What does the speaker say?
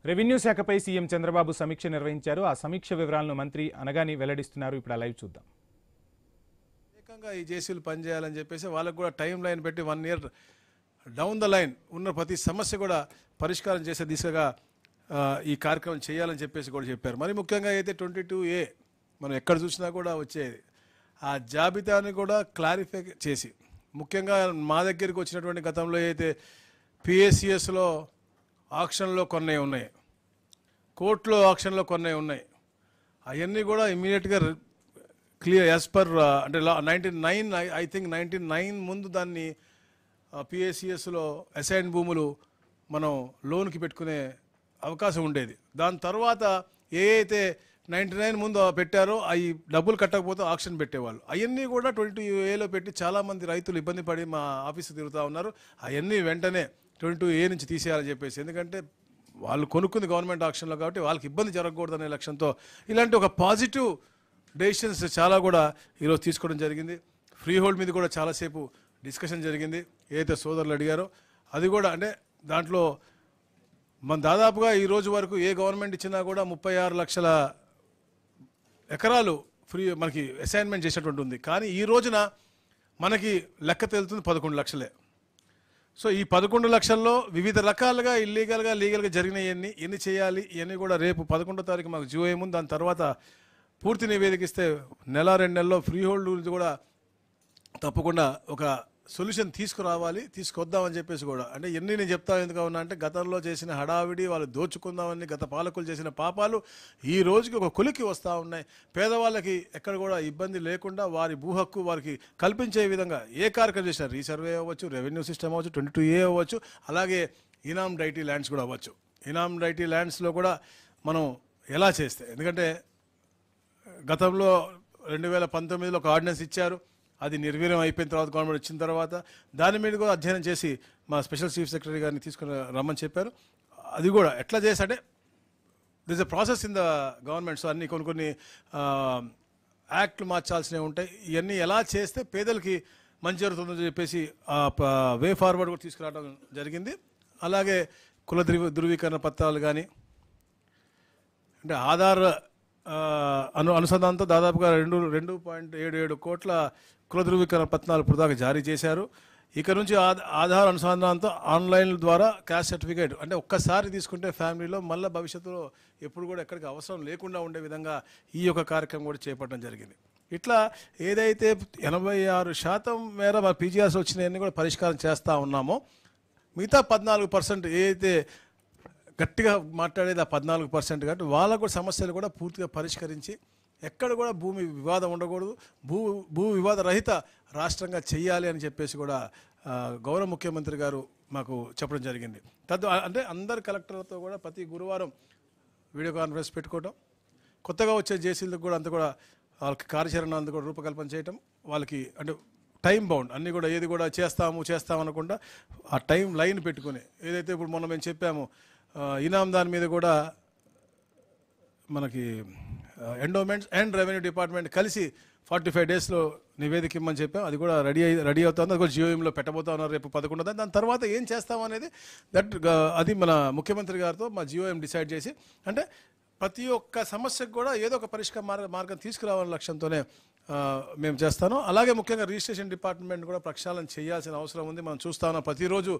Revenue శాఖపై CM Chandrababu సమీక్ష నిర్వహించారు. ఆ సమీక్ష వివరాలను మంత్రి అనగాని వెల్లడిస్తున్నారు. ఇప్పుడు లైవ్ చూద్దాం. ఏకంగా ఈ జేసీలు పనిచేయాలని చెప్పేసి వాళ్ళకు కూడా టైం లైన్ పెట్టి 1 ఇయర్ డౌన్ ద లైన్ ఉన్న ప్రతి సమస్య కూడా పరిష్కారం చేసే దిశగా ఈ కార్యక్రమం చేయాలని చెప్పేసి కూడా చెప్పారు. మరి ముఖ్యంగా అయితే 22A మనం ఎక్కడ చూసినా కూడా వచ్చేది ఆ జాబితాని కూడా క్లారిఫై చేసి, ముఖ్యంగా మా దగ్గరికి వచ్చినటువంటి గతంలో అయితే PACSలో ఆక్షన్లో కొన్ని ఉన్నాయి, కోర్టులో ఆక్షన్లో కొన్ని ఉన్నాయి, అవన్నీ కూడా ఇమ్మీడియట్గా క్లియర్ యాజ్ పర్ అంటే 99 ఐ థింక్ 99 ముందు దాన్ని PACSలో అసైన్ భూములు మనం లోన్కి పెట్టుకునే అవకాశం ఉండేది. దాని తర్వాత ఏ అయితే 99 ముందు పెట్టారో అవి డబ్బులు కట్టకపోతే ఆక్షన్ పెట్టేవాళ్ళు. అవన్నీ కూడా 22Aలో పెట్టి చాలామంది రైతులు ఇబ్బంది పడి మా ఆఫీసు తిరుగుతూ ఉన్నారు. అవన్నీ వెంటనే 22A నుంచి తీసేయాలని చెప్పేసి, ఎందుకంటే వాళ్ళు కొనుక్కుంది గవర్నమెంట్ ఆక్షన్లో కాబట్టి వాళ్ళకి ఇబ్బంది జరగకూడదనే లక్ష్యంతో ఇలాంటి ఒక పాజిటివ్ డెసిషన్స్ చాలా కూడా ఈరోజు తీసుకోవడం జరిగింది. ఫ్రీ హోల్డ్ మీద కూడా చాలాసేపు డిస్కషన్ జరిగింది. ఏదైతే సోదరులు అడిగారో అది కూడా, అంటే దాంట్లో మన దాదాపుగా ఈ రోజు వరకు ఏ గవర్నమెంట్ ఇచ్చినా కూడా 36 లక్షల ఎకరాలు ఫ్రీ మనకి అసైన్మెంట్ చేసేటువంటి ఉంది. కానీ ఈ రోజున మనకి లెక్క తేలుతుంది 11 లక్షలే. సో ఈ 11 లక్షల్లో వివిధ రకాలుగా ఇల్లీగల్గా లీగల్గా జరిగినవన్నీ ఎన్ని చేయాలి ఇవన్నీ కూడా రేపు 11వ తారీఖు మాకు జియో ఏముంది. దాని తర్వాత పూర్తి నివేదిక ఇస్తే 1-2 నెలల్లో ఫ్రీ హోల్డ్ కూడా తప్పకుండా ఒక సొల్యూషన్ తీసుకొద్దామని చెప్పేసి కూడా, అంటే ఎన్ని నేను చెప్తాను ఎందుకు ఉన్నా అంటే గతంలో చేసిన హడావిడి, వాళ్ళు దోచుకుందామని గత పాలకులు చేసిన పాపాలు ఈ రోజుకి ఒక కొలికి వస్తూ ఉన్నాయి. పేదవాళ్ళకి ఎక్కడ కూడా ఇబ్బంది లేకుండా వారి భూ హక్కు వారికి కల్పించే విధంగా ఏ కార్యక్రమం చేసినా, రీసర్వే అవ్వచ్చు, రెవెన్యూ సిస్టమ్ అవ్వచ్చు, 22A అవ్వచ్చు, అలాగే ఇనామ్ డైటీ ల్యాండ్స్ కూడా అవ్వచ్చు. ఇనామ్ డైటీ ల్యాండ్స్లో కూడా మనం ఎలా చేస్తే, ఎందుకంటే గతంలో 2019లో ఒక ఆర్డినెన్స్ ఇచ్చారు, అది నిర్వీర్యం అయిపోయిన తర్వాత గవర్నమెంట్ వచ్చిన తర్వాత దాని మీద కూడా అధ్యయనం చేసి మా స్పెషల్ చీఫ్ సెక్రటరీ గారిని తీసుకుని రమ్మని చెప్పారు. అది కూడా ఎట్లా చేసి అంటే this a process in the government. So అన్ని కొన్ని యాక్ట్లు మార్చాల్సినవి ఉంటాయి. ఇవన్నీ ఎలా చేస్తే పేదలకి మంచి జరుగుతుందని చెప్పేసి వే ఫార్వర్డ్ కూడా తీసుకురావడం జరిగింది. అలాగే కుల ధృవీకరణ పత్రాలు కానీ, అంటే ఆధార్ అనుసంధానంతో దాదాపుగా 2.77 కోట్ల కుల ధృవీకరణ పత్రాలు ఇప్పుడు దాకా జారీ చేశారు. ఇక నుంచి ఆధార్ అనుసంధానంతో ఆన్లైన్ ద్వారా క్యాస్ట్ సర్టిఫికేట్, అంటే ఒక్కసారి తీసుకుంటే ఫ్యామిలీలో మళ్ళీ భవిష్యత్తులో ఎప్పుడు కూడా ఎక్కడికి అవసరం లేకుండా ఉండే విధంగా ఈ యొక్క కార్యక్రమం కూడా చేపట్టడం జరిగింది. ఇట్లా ఏదైతే 86% మేర మా PGRs వచ్చినాయన్నీ కూడా పరిష్కారం చేస్తూ ఉన్నామో, మిగతా 14% ఏదైతే గట్టిగా మాట్లాడేది ఆ 14% కాబట్టి వాళ్ళ కూడా సమస్యలు కూడా పూర్తిగా పరిష్కరించి ఎక్కడ కూడా భూమి వివాదం ఉండకూడదు, భూ వివాద రహిత రాష్ట్రంగా చెయ్యాలి అని చెప్పేసి కూడా గౌరవ ముఖ్యమంత్రి గారు మాకు చెప్పడం జరిగింది. అంటే అందరు కలెక్టర్లతో కూడా ప్రతి గురువారం వీడియో కాన్ఫరెన్స్ పెట్టుకోవడం, కొత్తగా వచ్చే జేసీలకు కూడా అంత కూడా వాళ్ళకి కార్యాచరణ అంత కూడా రూపకల్పన చేయటం, వాళ్ళకి అంటే టైం బౌండ్ అన్నీ కూడా ఏది కూడా చేస్తామనకుండా ఆ టైం లైన్ పెట్టుకుని, ఏదైతే ఇప్పుడు మొన్న మేము చెప్పాము ఇనామ్ దాని మీద కూడా మనకి ఎండోమెంట్స్ అండ్ రెవెన్యూ డిపార్ట్మెంట్ కలిసి 45 డేస్లో నివేదిక ఇమ్మని చెప్పాం. అది కూడా రెడీ అవుతుంది. అది కూడా జియోఎంలో పెట్టబోతా ఉన్నారు రేపు 11వ. దాని తర్వాత ఏం చేస్తామనేది అది మన ముఖ్యమంత్రి గారితో మా జియోఎం డిసైడ్ చేసి, అంటే ప్రతి ఒక్క సమస్యకు కూడా ఏదో ఒక పరిష్కార మార్గం తీసుకురావాలనే లక్ష్యంతోనే మేము చేస్తాను. అలాగే ముఖ్యంగా రిజిస్ట్రేషన్ డిపార్ట్మెంట్ కూడా ప్రక్షాళన చేయాల్సిన అవసరం ఉంది. మనం చూస్తా ఉన్నాం ప్రతిరోజు